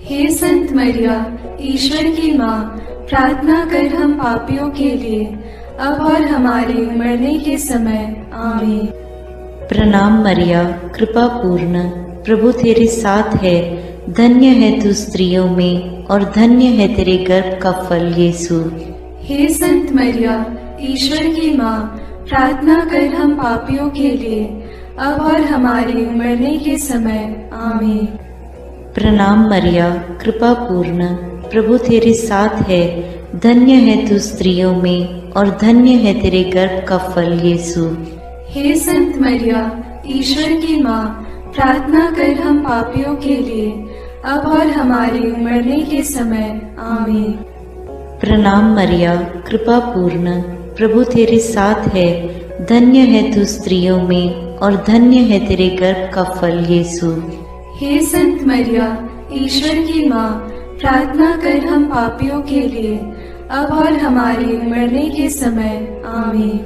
Speaker 3: हे संत मरिया, ईश्वर की माँ, प्रार्थना कर हम पापियों के लिए, अब और हमारे मरने के समय। आमीन।
Speaker 10: प्रणाम मरिया, कृपा पूर्ण, प्रभु तेरे साथ है। धन्य है तू स्त्रियों में, और धन्य है तेरे गर्भ का फल यीशु।
Speaker 3: हे संत मरिया, ईश्वर की माँ, प्रार्थना कर हम पापियों के लिए, अब और हमारे मरने के समय। आमीन।
Speaker 10: प्रणाम मरिया, कृपा पूर्ण, प्रभु तेरे साथ है। धन्य है तू स्त्रियों में, और धन्य है तेरे गर्भ का फल यीशु।
Speaker 3: हे संत मरिया, ईश्वर की माँ, प्रार्थना कर हम पापियों के लिए, अब और हमारे मरने के समय। आमीन।
Speaker 10: प्रणाम मरिया, कृपा पूर्ण, प्रभु तेरे साथ है। धन्य है तू स्त्रियों में, और धन्य है तेरे गर्भ का फल यीशु।
Speaker 3: हे संत मरिया, ईश्वर की माँ, प्रार्थना कर हम पापियों के लिए, अब और हमारे मरने के समय। आमीन।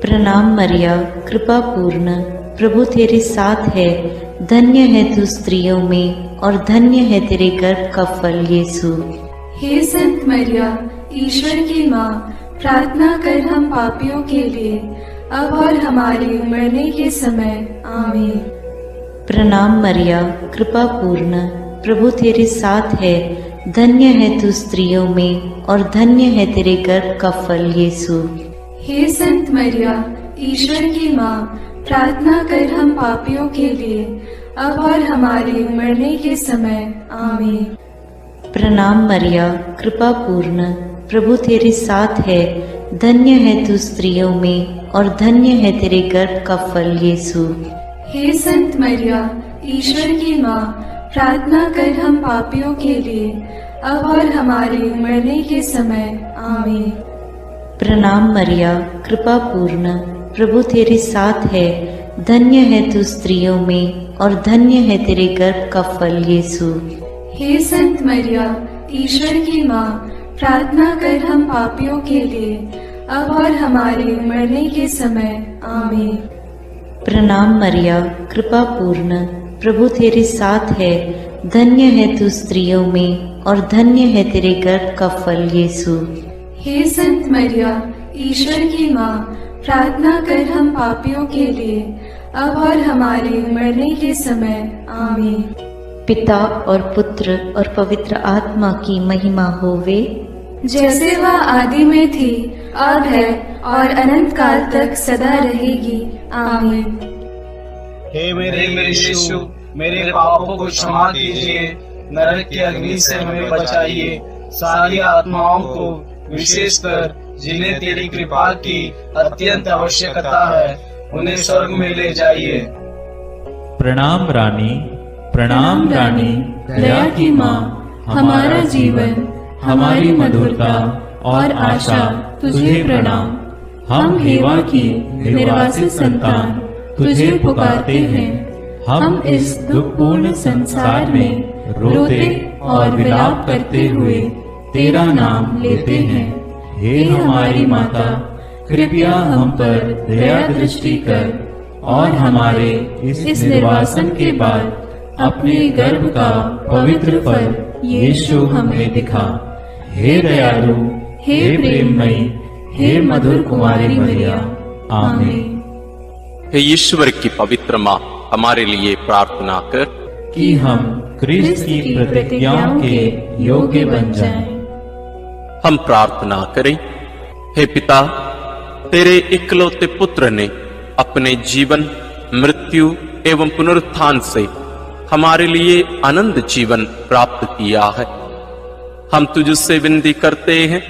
Speaker 10: प्रणाम मरिया, कृपा पूर्ण, प्रभु तेरे साथ है। धन्य है तू स्त्रियों में, और धन्य है तेरे गर्भ का फल यीशु।
Speaker 3: हे संत मरिया, ईश्वर की माँ, प्रार्थना कर हम पापियों के लिए, अब और हमारे मरने के समय। आमीन।
Speaker 10: प्रणाम मरिया, कृपा पूर्ण, प्रभु तेरे साथ है। धन्य है तू स्त्रियों में, और धन्य है तेरे गर्भ का फल यीशु।
Speaker 3: हे संत मरिया, ईश्वर की माँ, प्रार्थना कर हम पापियों के लिए, अब और हमारे मरने के समय। आमीन।
Speaker 10: प्रणाम मरिया, कृपा पूर्ण, प्रभु तेरे साथ है। धन्य है तू स्त्रियों में, और धन्य है तेरे गर्भ का फल यीशु।
Speaker 3: हे संत मरिया, ईश्वर की माँ, प्रार्थना कर हम पापियों के लिए, अब और हमारे मरने के समय। आमीन।
Speaker 10: प्रणाम मरिया, कृपा पूर्ण, प्रभु तेरे साथ है। धन्य है तू स्त्रियों में, और धन्य है तेरे गर्भ का फल यीशु।
Speaker 3: हे संत मरिया, ईश्वर की माँ, प्रार्थना कर हम पापियों के लिए, अब और हमारे मरने के समय। आमीन।
Speaker 10: प्रणाम मरिया, कृपा पूर्ण, प्रभु तेरे साथ है। धन्य है तू स्त्रियों में, और धन्य है तेरे गर्भ का फल यीशु।
Speaker 3: हे संत मरिया, ईश्वर की माँ, प्रार्थना कर हम पापियों के लिए, अब और हमारे मरने के समय। आमीन।
Speaker 10: पिता और पुत्र और पवित्र आत्मा की महिमा होवे,
Speaker 3: जैसे वह आदि में थी, अब है, और अनंत काल तक सदा रहेगी। आमीन।
Speaker 6: हे मेरे यीशु, मेरे पापों को क्षमा कीजिए, नरक की अग्नि से हमें बचाइए, सारी आत्माओं को, विशेषकर जिन्हें तेरी कृपा की अत्यंत आवश्यकता है, उन्हें स्वर्ग में ले जाइए।
Speaker 2: प्रणाम रानी, प्रणाम रानी,
Speaker 3: दया की माँ, हमारा जीवन, हमारी मधुरता और आशा तुझे प्रणाम। हम हेवा की निर्वासित संतान तुझे पुकारते हैं। हम इस दुखपूर्ण संसार में रोते और विलाप करते हुए तेरा नाम लेते हैं। हे हमारी माता, कृपया हम पर दया दृष्टि कर, और हमारे इस निर्वासन के बाद अपने गर्भ का पवित्र फल यीशु हमें दिखा। हे दयालु, हे प्रेममयी, हे मधुर कुमारी मरिया। आमीन।
Speaker 1: हे ईश्वर की पवित्र माँ, हमारे लिए प्रार्थना कर
Speaker 2: कि हम क्रिस्त की प्रतिज्ञाओं के योग्य बन जाएं।
Speaker 1: हम प्रार्थना करें। हे पिता, तेरे इकलौते पुत्र ने अपने जीवन, मृत्यु एवं पुनरुत्थान से हमारे लिए अनंत जीवन प्राप्त किया है। हम तुझसे विनती करते हैं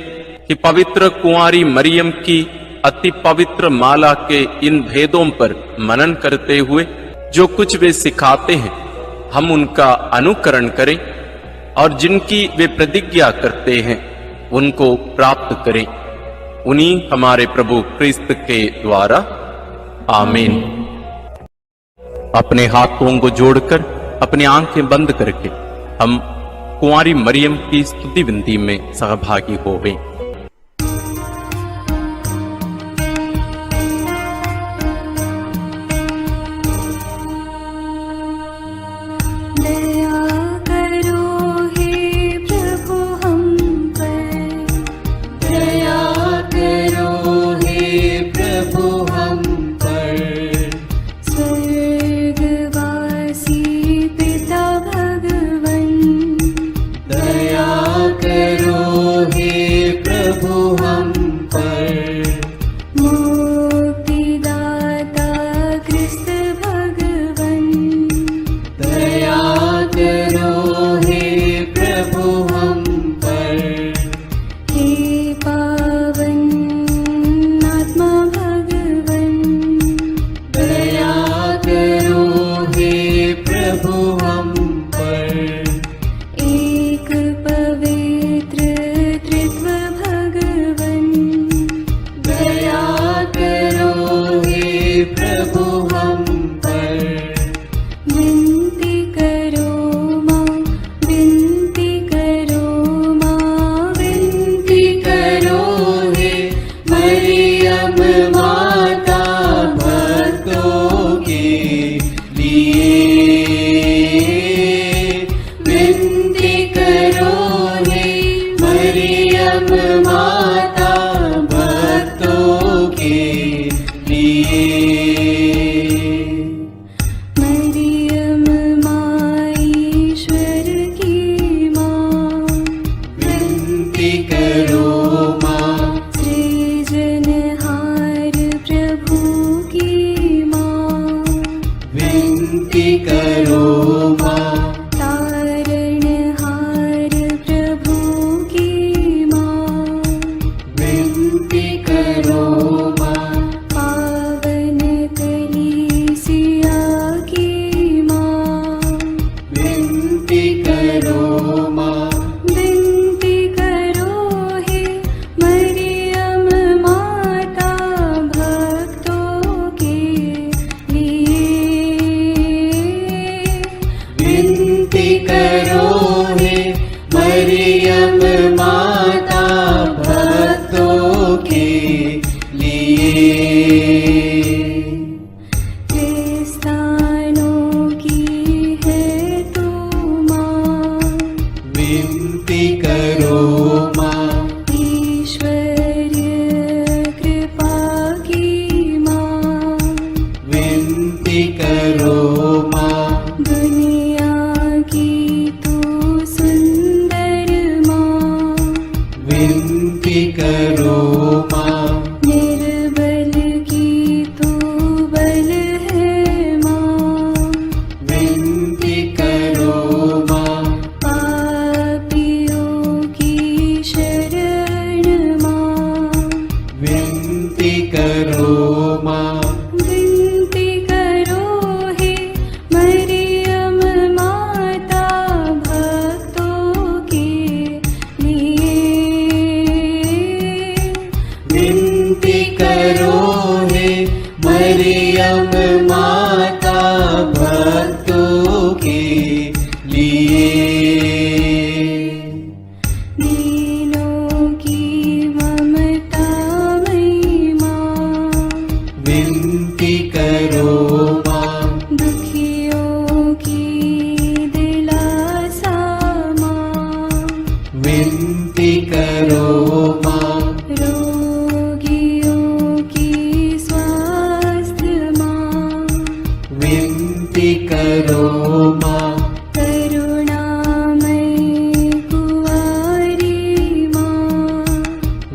Speaker 1: कि पवित्र कुंवारी मरियम की अति पवित्र माला के इन भेदों पर मनन करते हुए जो कुछ वे सिखाते हैं, हम उनका अनुकरण करें और जिनकी वे प्रतिज्ञा करते हैं उनको प्राप्त करें। उन्हीं हमारे प्रभु क्रिस्त के द्वारा, आमीन। अपने हाथों को जोड़कर अपनी आंखें बंद करके हम कुंवारी मरियम की स्तुति विनती में सहभागी होवें।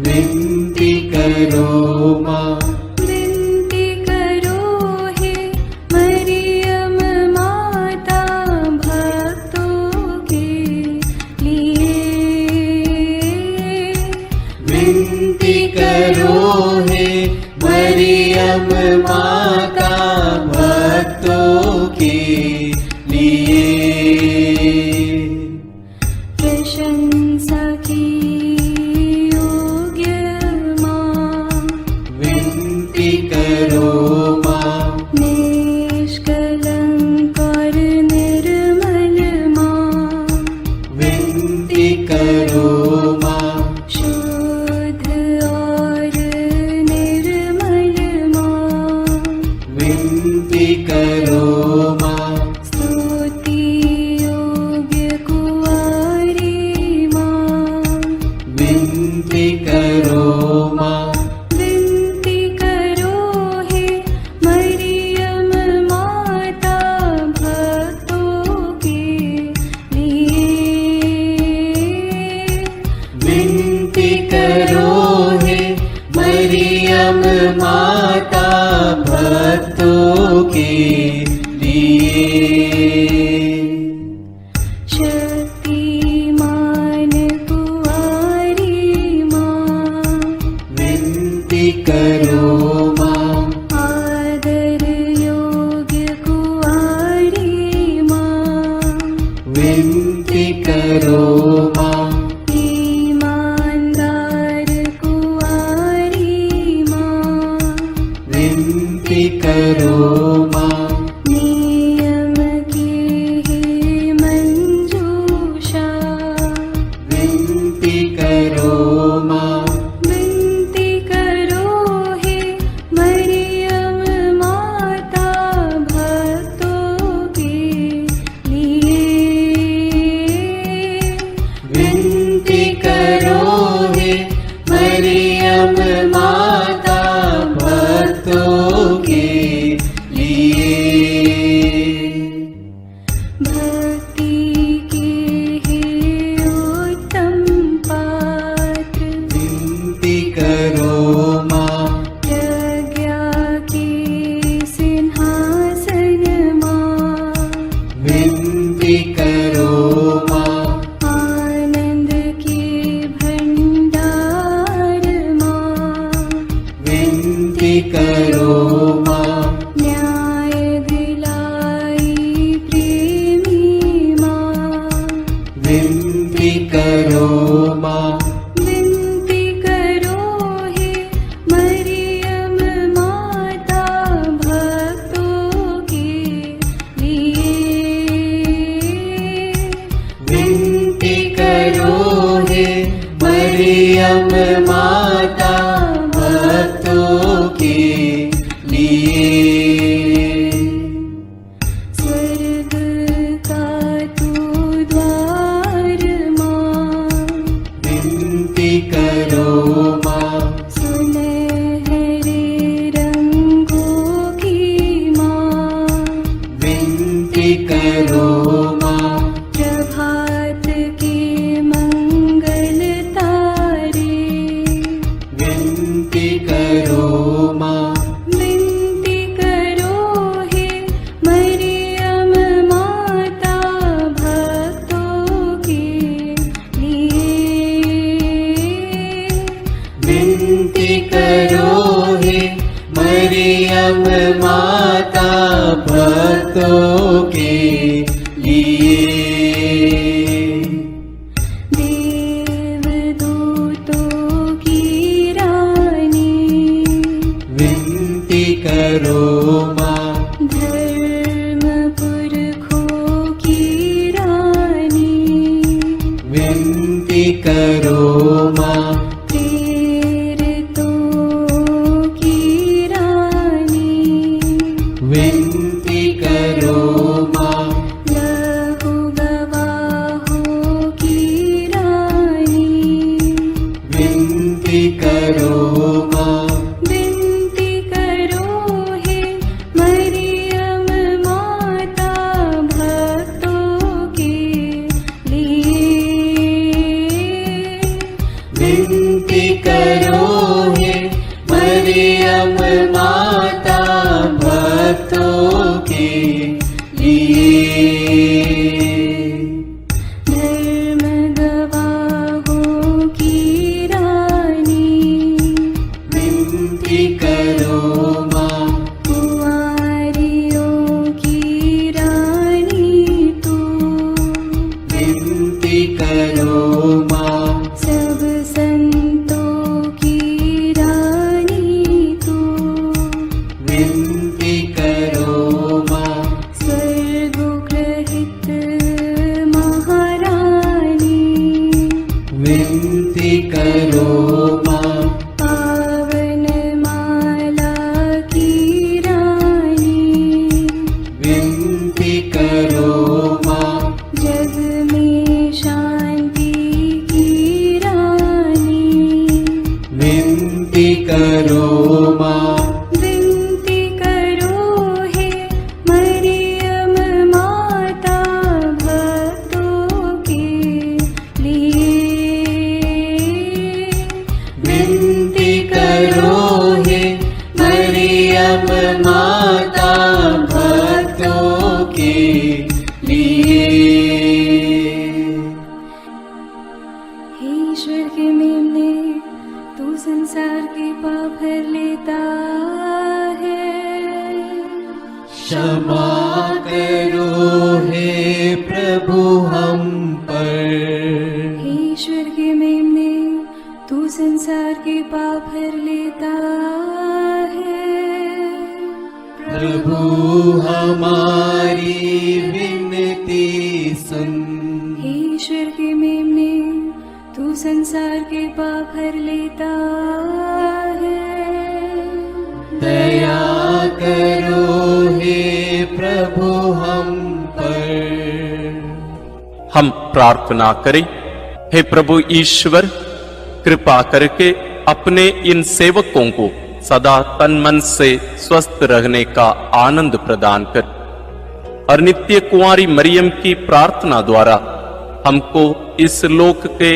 Speaker 11: विनती करो माँ, विनती करो विनती करो हे मरियम माता भक्तों के लिए।
Speaker 3: प्रशंसा की योग्य माँ,
Speaker 11: विनती करो माँ।
Speaker 3: निष्कलंक और निर्मल माँ,
Speaker 11: विनती करो माँ।
Speaker 3: शुद्ध और निर्मल माँ,
Speaker 11: विनती करो माँ।
Speaker 3: स्तुति योग्य कुंवारी माँ,
Speaker 11: विनती करो माँ।
Speaker 3: विनती करो हे मरियम माता भक्तों के लिए।
Speaker 11: विनती करो हे मरियम माता भक्तों के लिए।
Speaker 3: शक्तिमान कुंवारी माँ,
Speaker 11: विनती करो माँ।
Speaker 3: आदर योग्य कुंवारी माँ,
Speaker 11: विनती करो माँ।
Speaker 3: ईमानदार कुंवारी माँ,
Speaker 11: विनती करो माँ।
Speaker 3: नियम की है मंजूषा,
Speaker 11: विनती करो माँ।
Speaker 3: विनती करो हे मरियम माता भक्तों के लिए।
Speaker 11: विनती करो हे मरियम माता भक्तों के लिए।
Speaker 3: भक्ति के हे उत्तम पात्र,
Speaker 11: विनती करो माँ।
Speaker 3: प्रज्ञा के सिंहासन माँ,
Speaker 11: विनती करो माँ।
Speaker 3: आनंद के भंडार माँ,
Speaker 11: विनती करो माँ।
Speaker 3: न्याय दिलाई प्रेमी माँ,
Speaker 11: विनती करो माँ।
Speaker 3: विनती करो हे मरियम माता भक्तों के लिए।
Speaker 11: विनती करो हे मरियम माता भक्तों के लिए।
Speaker 3: स्वर्ग का तू द्वार माँ,
Speaker 11: विनती करो माँ।
Speaker 3: सुनहरे रंगों की माँ,
Speaker 11: विनती करो माँ।
Speaker 3: प्रभात के मंगल तारे,
Speaker 11: विनती करो माँ।
Speaker 3: विनती करो हे मरियम माता भक्तों के लिए।
Speaker 11: विनती करो हे मरियम माता भक्तों के लिए।
Speaker 3: देवदूतों की रानी,
Speaker 11: विनती करो माँ।
Speaker 3: धर्म पुरखों की रानी,
Speaker 11: विनती करो माँ।
Speaker 3: प्रेरितों की रानी,
Speaker 11: विनती करो माँ।
Speaker 3: लहू गवाहों की रानी,
Speaker 11: विनती करो माँ।
Speaker 3: विनती करो हे मरियम माता भक्तों के लिए।
Speaker 11: विनती करो हे मरियम माता भक्तों के लिए।
Speaker 3: धर्म गवाहों की रानी,
Speaker 11: करो माँ।
Speaker 3: पावन माला की रानी,
Speaker 11: विनती करो माँ।
Speaker 3: जग में शांति की रानी,
Speaker 11: विनती करो माँ।
Speaker 3: विनती करो हे मरियम माता भक्तों के लिए।
Speaker 11: विनती करो हे मरियम माता भक्तों के लिए।
Speaker 3: हे ईश्वर के मेमने, तू संसार के पाप हर लेता है।
Speaker 11: क्षमा करो हे प्रभु हम पर।
Speaker 3: हे ईश्वर के मेमने, तू संसार के पाप हर लेता है।
Speaker 11: प्रभु हमारी विनती सुन।
Speaker 3: हे ईश्वर के मेमने, तू संसार के पाप हर लेता है।
Speaker 11: दया करो हे प्रभु हम पर।
Speaker 1: हम प्रार्थना करें। हे प्रभु ईश्वर, कृपा करके अपने इन सेवकों को सदा तन मन से स्वस्थ रहने का आनंद प्रदान कर और नित्य कुंवारी मरियम की प्रार्थना द्वारा हमको इस लोक के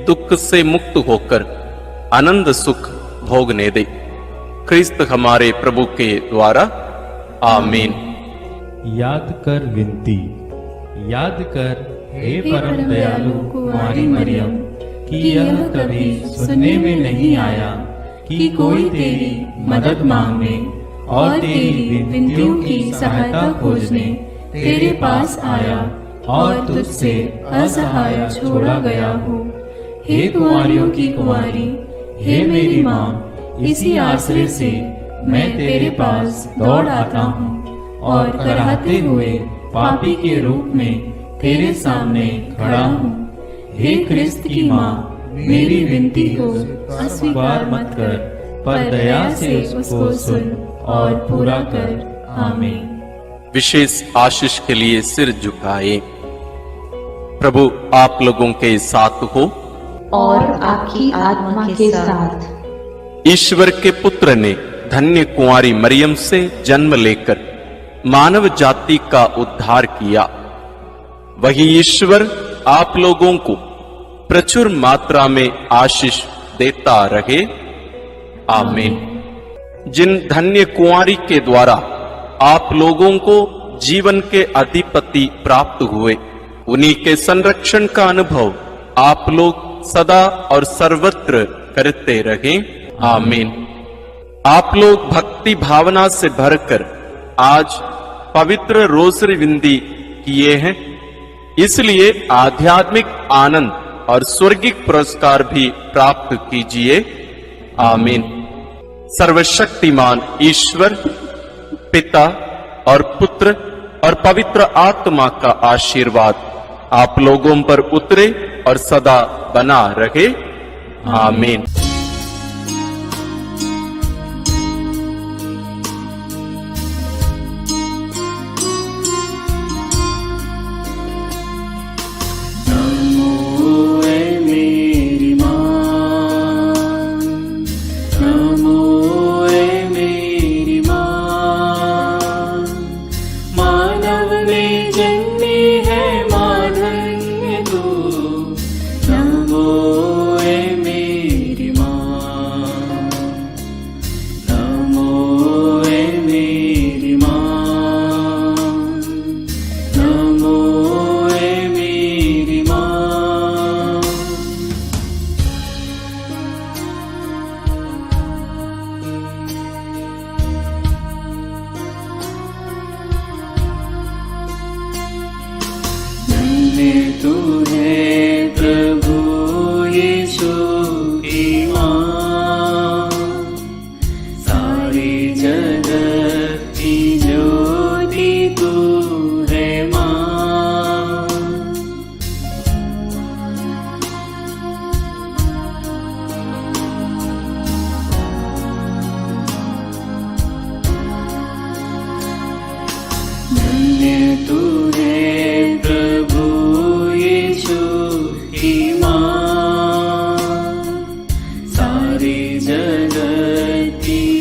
Speaker 1: दुख से मुक्त होकर आनंद सुख भोगने दे। क्रिस्त हमारे प्रभु के द्वारा, आमीन।
Speaker 2: याद कर विनती। याद कर हे परम दयालु कुंवारी मरियम, कि यह कभी सुनने में नहीं आया कि कोई तेरी मदद मांगने और तेरी विनतियों की सहायता खोजने तेरे पास आया और तुझसे असहाय छोड़ा गया हो। हे कुंवारियों की कुंवारी, हे मेरी माँ, इसी आश्रय से मैं तेरे पास दौड़ आता हूँ और कराहते हुए पापी के रूप में तेरे सामने खड़ा हूँ। हे क्रिस्त की माँ, मेरी विनती को अस्वीकार मत कर, पर दया से उसको सुन और पूरा कर। आमीन।
Speaker 1: विशेष आशीष के लिए सिर झुकाए। प्रभु आप लोगों के साथ हो
Speaker 10: और आपकी आत्मा के साथ।
Speaker 1: ईश्वर के पुत्र ने धन्य कुंवारी मरियम से जन्म लेकर मानव जाति का उद्धार किया। वही ईश्वर आप लोगों को प्रचुर मात्रा में आशीष देता रहे। आमीन। जिन धन्य कुंवारी के द्वारा आप लोगों को जीवन के अधिपति प्राप्त हुए, उन्हीं के संरक्षण का अनुभव आप लोग सदा और सर्वत्र करते रहें। आमीन। आप लोग भक्ति भावना से भरकर आज पवित्र रोसरी विनती किए हैं, इसलिए आध्यात्मिक आनंद और स्वर्गिक पुरस्कार भी प्राप्त कीजिए। आमीन। सर्वशक्तिमान ईश्वर पिता और पुत्र और पवित्र आत्मा का आशीर्वाद आप लोगों पर उतरे और सदा बना रहे। आमीन।
Speaker 3: नमो ए मेरी
Speaker 11: सारी जगत की